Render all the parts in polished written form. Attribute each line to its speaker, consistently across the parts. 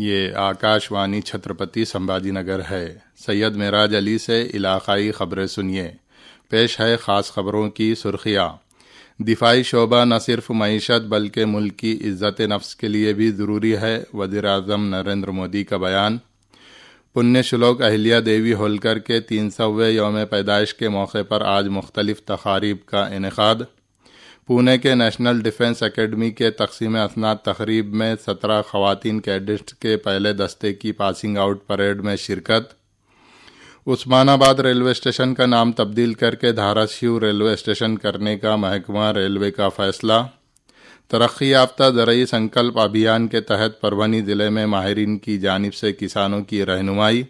Speaker 1: یہ آکاشوانی چھترپتی سمبھاجی نگر ہے۔ سید معراج علی سے علاقائی خبریں سنیے۔ پیش ہے خاص خبروں کی سرخیاں۔ دفاعی شعبہ نہ صرف معیشت بلکہ ملک کی عزت نفس کے لیے بھی ضروری ہے، وزیر اعظم نریندر مودی کا بیان۔ پنیہ شلوک اہلیہ دیوی ہولکر کے 300ویں یوم پیدائش کے موقع پر آج مختلف تقاریب کا انعقاد۔ پونے کے نیشنل ڈیفنس اکیڈمی کے تقسیم اسناد تقریب میں 17 خواتین کیڈٹس کے پہلے دستے کی پاسنگ آؤٹ پریڈ میں شرکت۔ عثمان آباد ریلوے اسٹیشن کا نام تبدیل کر کے دھاراشیو ریلوے اسٹیشن کرنے کا محکمہ ریلوے کا فیصلہ۔ ترقی یافتہ زرعی سنکلپ ابھیان کے تحت پربھنی ضلع میں ماہرین کی جانب سے کسانوں کی رہنمائی۔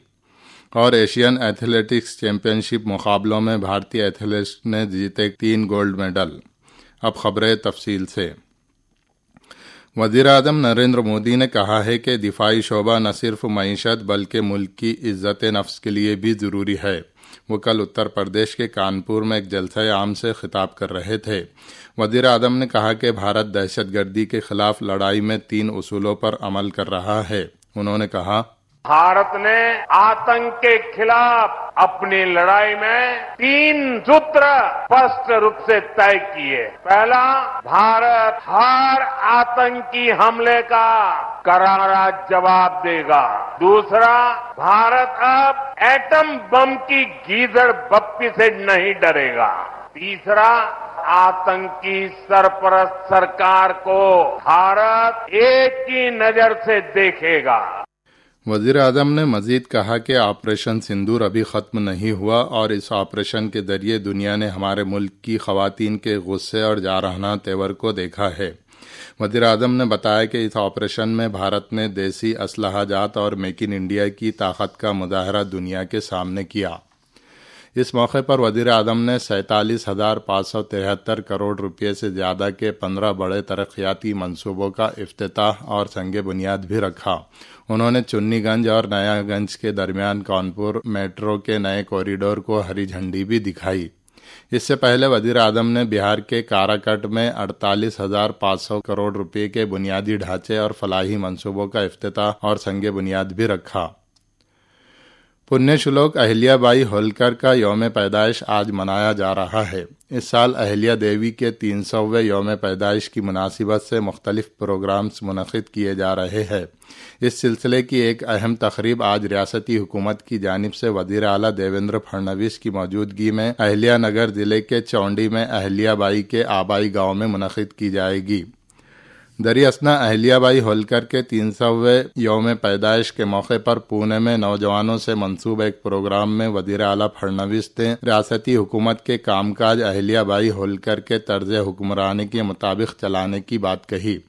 Speaker 1: اور ایشین ایتھلیٹکس چیمپئن شپ مقابلوں میں بھارتی ایتھلیٹس نے جیتے 3 گولڈ میڈل۔ اب خبریں تفصیل سے۔ وزیر اعظم نریندر مودی نے کہا ہے کہ دفاعی شعبہ نہ صرف معیشت بلکہ ملک کی عزت نفس کے لیے بھی ضروری ہے۔ وہ کل اتر پردیش کے کانپور میں ایک جلسہ عام سے خطاب کر رہے تھے۔ وزیر اعظم نے کہا کہ بھارت دہشت گردی کے خلاف لڑائی میں 3 اصولوں پر عمل کر رہا ہے۔ انہوں نے کہا،
Speaker 2: بھارت نے آتنک کے خلاف اپنی لڑائی میں 3 سوتر اسپشٹ روپ سے طے کیے۔ پہلا، بھارت ہر آتنکی حملے کا کرارا جواب دے گا۔ دوسرا، بھارت اب ایٹم بم کی گیدڑ بپی سے نہیں ڈرے گا۔ تیسرا، آتنکی سرپرست سرکار کو بھارت ایک ہی نظر سے دیکھے گا۔
Speaker 1: وزیر اعظم نے مزید کہا کہ آپریشن سندور ابھی ختم نہیں ہوا اور اس آپریشن کے ذریعے دنیا نے ہمارے ملک کی خواتین کے غصے اور جارحانہ تیور کو دیکھا ہے۔ وزیر اعظم نے بتایا کہ اس آپریشن میں بھارت نے دیسی اسلحہ جات اور میک ان انڈیا کی طاقت کا مظاہرہ دنیا کے سامنے کیا۔ اس موقع پر وزیر اعظم نے 47,573 کروڑ روپے سے زیادہ کے 15 بڑے ترقیاتی منصوبوں کا افتتاح اور سنگ بنیاد بھی رکھا۔ انہوں نے چنی گنج اور نیا گنج کے درمیان کانپور میٹرو کے نئے کوریڈور کو ہری جھنڈی بھی دکھائی۔ اس سے پہلے وزیر اعظم نے بہار کے کاراکٹ میں 48,500 کروڑ روپے کے بنیادی ڈھانچے اور فلاحی منصوبوں کا افتتاح اور سنگ بنیاد بھی رکھا۔ پنیہ شلوک اہلیہ بائی ہولکر کا یوم پیدائش آج منایا جا رہا ہے۔ اس سال اہلیہ دیوی کے 300ویں یوم پیدائش کی مناسبت سے مختلف پروگرامز منعقد کیے جا رہے ہیں۔ اس سلسلے کی ایک اہم تقریب آج ریاستی حکومت کی جانب سے وزیر اعلیٰ دیویندر پھڑنویس کی موجودگی میں اہلیہ نگر ضلع کے چونڈی میں اہلیہ بائی کے آبائی گاؤں میں منعقد کی جائے گی۔ دریں اثنا اہلیہ بائی ہولکر کے 300ویں یوم پیدائش کے موقع پر پونے میں نوجوانوں سے منسوب ایک پروگرام میں وزیر اعلیٰ پھڑنویس نے ریاستی حکومت کے کام کاج اہلیہ بائی ہولکر کے طرز حکمرانی کے مطابق چلانے کی بات کہی۔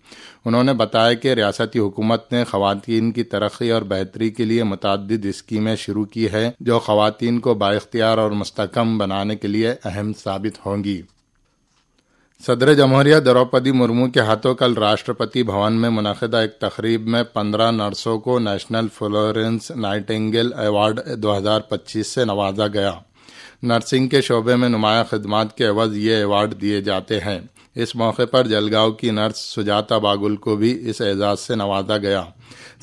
Speaker 1: انہوں نے بتایا کہ ریاستی حکومت نے خواتین کی ترقی اور بہتری کے لیے متعدد اسکیمیں شروع کی ہیں جو خواتین کو بااختیار اور مستحکم بنانے کے لیے اہم ثابت ہوں گی۔ صدر جمہوریہ دروپدی مرمو کے ہاتھوں کل راشٹرپتی بھون میں منعقدہ ایک تقریب میں 15 نرسوں کو نیشنل فلورنس نائٹنگیل ایوارڈ 2025 سے نوازا گیا۔ نرسنگ کے شعبے میں نمایاں خدمات کے عوض یہ ایوارڈ دیے جاتے ہیں۔ اس موقع پر جلگاؤں کی نرس سجاتا باگل کو بھی اس اعزاز سے نوازا گیا۔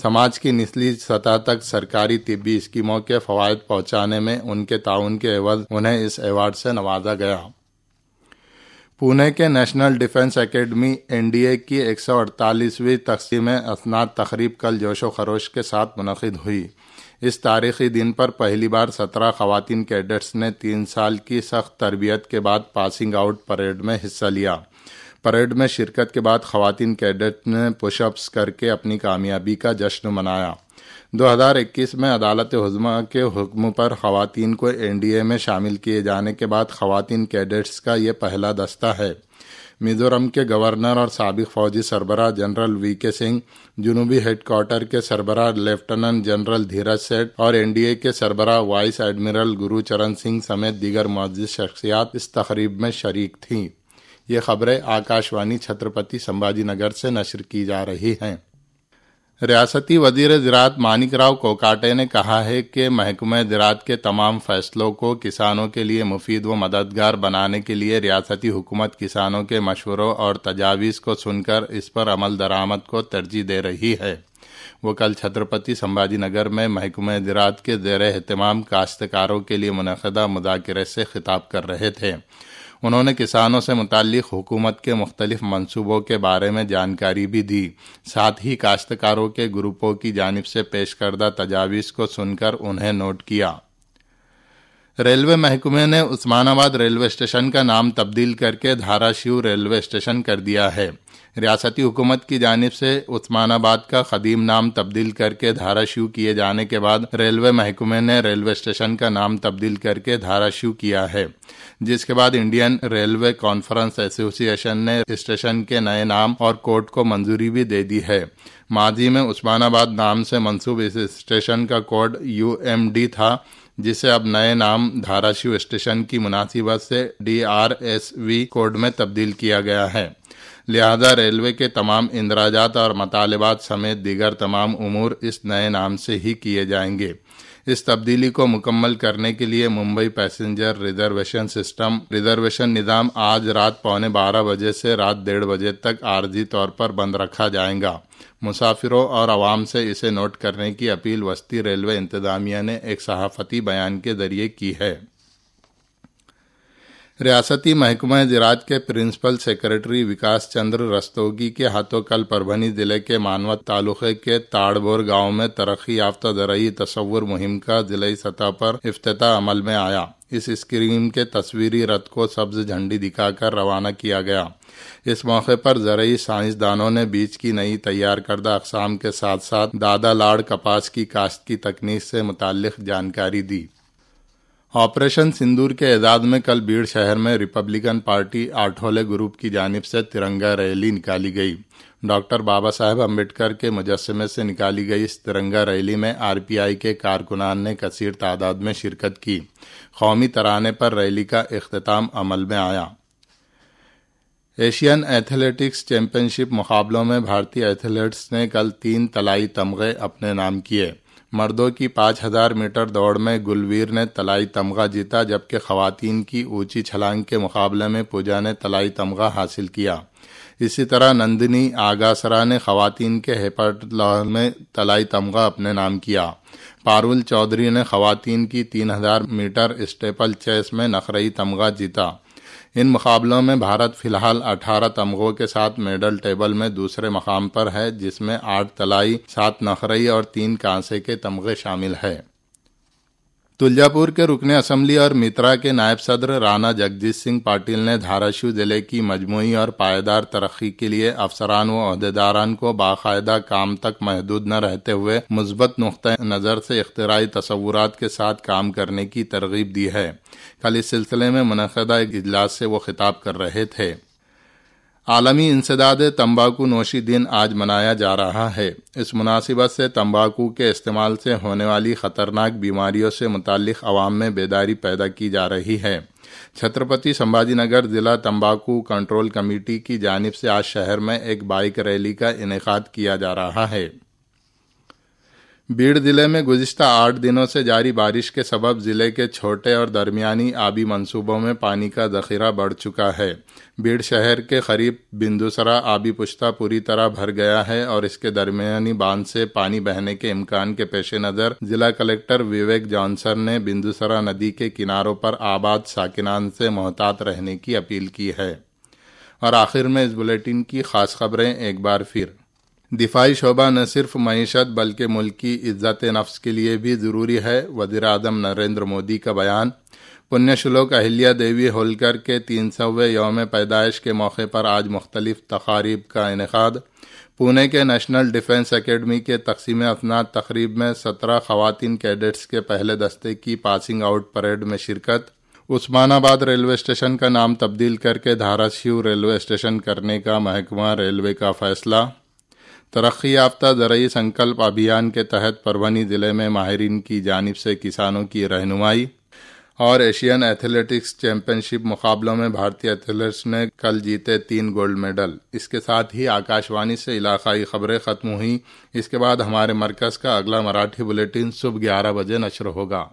Speaker 1: سماج کی نچلی سطح تک سرکاری طبی اسکیموں کے فوائد پہنچانے میں ان کے تعاون کے عوض انہیں اس ایوارڈ سے نوازا گیا۔ پونے کے نیشنل ڈیفنس اکیڈمی NDA کی 148ویں تقسیم اسناد تقریب کل جوش و خروش کے ساتھ منعقد ہوئی۔ اس تاریخی دن پر پہلی بار 17 خواتین کیڈٹس نے 3 سال کی سخت تربیت کے بعد پاسنگ آؤٹ پریڈ میں حصہ لیا۔ پریڈ میں شرکت کے بعد خواتین کیڈٹ نے پش اپس کر کے اپنی کامیابی کا جشن منایا۔ 2021 میں عدالت عظمیٰ کے حکم پر خواتین کو NDA میں شامل کیے جانے کے بعد خواتین کیڈٹس کا یہ پہلا دستہ ہے۔ میزورم کے گورنر اور سابق فوجی سربراہ جنرل VK سنگھ، جنوبی ہیڈ کوارٹر کے سربراہ لیفٹیننٹ جنرل دھیرج سیٹھ اور NDA کے سربراہ وائس ایڈمرل گرو چرن سنگھ سمیت دیگر معزز شخصیات اس تقریب میں شریک تھیں۔ یہ خبریں آکاشوانی چھترپتی سمبھاجی نگر سے نشر کی جا رہی ہیں۔ ریاستی وزیر زراعت مانک راؤ کوکاٹے نے کہا ہے کہ محکمہ زراعت کے تمام فیصلوں کو کسانوں کے لیے مفید و مددگار بنانے کے لیے ریاستی حکومت کسانوں کے مشوروں اور تجاویز کو سن کر اس پر عمل درآمد کو ترجیح دے رہی ہے۔ وہ کل چھترپتی سمبھاجی نگر میں محکمہ زراعت کے زیر اہتمام کاشتکاروں کے لیے منعقدہ مذاکرے سے خطاب کر رہے تھے۔ انہوں نے کسانوں سے متعلق حکومت کے مختلف منصوبوں کے بارے میں جانکاری بھی دی، ساتھ ہی کاشتکاروں کے گروپوں کی جانب سے پیش کردہ تجاویز کو سن کر انہیں نوٹ کیا۔ ریلوے محکمے نے عثمان آباد ریلوے اسٹیشن کا نام تبدیل کر کے دھاراشیو ریلوے اسٹیشن کر دیا ہے۔ ریاستی حکومت کی جانب سے عثمان آباد کا قدیم نام تبدیل کر کے دھاراشیو کیے جانے کے بعد ریلوے محکمے نے ریلوے اسٹیشن کا نام تبدیل کر کے دھاراشیو کیا ہے، جس کے بعد انڈین ریلوے کانفرنس ایسوسی ایشن نے اسٹیشن کے نئے نام اور کوڈ کو منظوری بھی دے دی ہے۔ ماضی میں عثمان آباد نام سے منسوب اس اسٹیشن کا کوڈ UMD تھا، جسے اب نئے نام دھاراشیو اسٹیشن کی مناسبت سے DRSV کوڈ میں تبدیل کیا گیا ہے۔ لہذا ریلوے کے تمام اندراجات اور مطالبات سمیت دیگر تمام امور اس نئے نام سے ہی کیے جائیں گے۔ اس تبدیلی کو مکمل کرنے کے لیے ممبئی پیسنجر ریزرویشن نظام آج رات 11:15 بجے سے رات 1:30 بجے تک عارضی طور پر بند رکھا جائے گا۔ مسافروں اور عوام سے اسے نوٹ کرنے کی اپیل وسطی ریلوے انتظامیہ نے ایک صحافتی بیان کے ذریعے کی ہے۔ ریاستی محکمہ زراعت کے پرنسپل سیکرٹری وکاس چندر رستوگی کے ہاتھوں کل پربھنی ضلع کے مانوت تعلقے کے تاڑبور گاؤں میں ترقی یافتہ زرعی تصور مہم کا ضلعی سطح پر افتتاح عمل میں آیا۔ اس اسکیم کے تصویری رتھ کو سبز جھنڈی دکھا کر روانہ کیا گیا۔ اس موقع پر زرعی سائنسدانوں نے بیج کی نئی تیار کردہ اقسام کے ساتھ ساتھ دادا لاڑ کپاس کی کاشت کی تکنیک سے متعلق جانکاری دی۔ آپریشن سندور کے اعزاز میں کل بیڑ شہر میں ریپبلکن پارٹی آٹھولے گروپ کی جانب سے ترنگا ریلی نکالی گئی۔ ڈاکٹر بابا صاحب امبیڈکر کے مجسمے سے نکالی گئی اس ترنگا ریلی میں RPI کے کارکنان نے کثیر تعداد میں شرکت کی۔ قومی ترانے پر ریلی کا اختتام عمل میں آیا۔ ایشین ایتھلیٹکس چیمپئن شپ مقابلوں میں بھارتی ایتھلیٹس نے کل 3 طلائی تمغے اپنے نام کیے۔ مردوں کی 5000 میٹر دوڑ میں گلویر نے طلائی تمغہ جیتا، جبکہ خواتین کی اونچی چھلانگ کے مقابلے میں پوجا نے طلائی تمغہ حاصل کیا۔ اسی طرح نندنی آگاسرا نے خواتین کے ہیپٹاٹھلن میں طلائی تمغہ اپنے نام کیا۔ پارول چودھری نے خواتین کی 3000 میٹر اسٹیپل چیس میں نقرئی تمغہ جیتا۔ ان مقابلوں میں بھارت فی الحال 18 تمغوں کے ساتھ میڈل ٹیبل میں دوسرے مقام پر ہے، جس میں 8 طلائی، 7 نقرئی اور 3 کانسے کے تمغے شامل ہیں۔ تلجا پور کے رکن اسمبلی اور میترا کے نائب صدر رانا جگجیت سنگھ پاٹل نے دھاراشیو ضلع کی مجموعی اور پائیدار ترقی کے لیے افسران و عہدیداران کو باقاعدہ کام تک محدود نہ رہتے ہوئے مثبت نقطہ نظر سے اختراعی تصورات کے ساتھ کام کرنے کی ترغیب دی ہے۔ کل اس سلسلے میں منعقدہ ایک اجلاس سے وہ خطاب کر رہے تھے۔ عالمی انسداد تمباکو نوشی دن آج منایا جا رہا ہے۔ اس مناسبت سے تمباکو کے استعمال سے ہونے والی خطرناک بیماریوں سے متعلق عوام میں بیداری پیدا کی جا رہی ہے۔ چھترپتی سمبھاجی نگر ضلع تمباکو کنٹرول کمیٹی کی جانب سے آج شہر میں ایک بائک ریلی کا انعقاد کیا جا رہا ہے۔ بیڑ ضلع میں گزشتہ 8 دنوں سے جاری بارش کے سبب ضلع کے چھوٹے اور درمیانی آبی منصوبوں میں پانی کا ذخیرہ بڑھ چکا ہے۔ بیڑ شہر کے قریب بندوسرا آبی پشتہ پوری طرح بھر گیا ہے اور اس کے درمیانی باندھ سے پانی بہنے کے امکان کے پیش نظر ضلع کلکٹر وویک جانسن نے بندوسرا ندی کے کناروں پر آباد ساکنان سے محتاط رہنے کی اپیل کی ہے۔ اور آخر میں اس بلیٹن کی خاص خبریں ایک بار پھر۔ دفاعی شعبہ نہ صرف معیشت بلکہ ملک کی عزت نفس کے لیے بھی ضروری ہے، وزیر اعظم نریندر مودی کا بیان۔ پنیہ شلوک اہلیہ دیوی ہولکر کے 300ویں یوم پیدائش کے موقع پر آج مختلف تقاریب کا انعقاد۔ پونے کے نیشنل ڈیفنس اکیڈمی کے تقسیم اسناد تقریب میں 17 خواتین کیڈٹس کے پہلے دستے کی پاسنگ آؤٹ پریڈ میں شرکت۔ عثمان آباد ریلوے اسٹیشن کا نام تبدیل کر کے دھاراشیو ریلوے اسٹیشن کرنے کا محکمہ ریلوے کا فیصلہ۔ ترقی یافتہ زرعی سنکلپ ابھیان کے تحت پربھنی ضلع میں ماہرین کی جانب سے کسانوں کی رہنمائی۔ اور ایشین ایتھلیٹکس چیمپئن شپ مقابلوں میں بھارتی ایتھلیٹس نے کل جیتے 3 گولڈ میڈل۔ اس کے ساتھ ہی آکاش وانی سے علاقائی خبریں ختم ہوئیں۔ اس کے بعد ہمارے مرکز کا اگلا مراٹھی بلیٹن صبح 11 بجے نشر ہوگا۔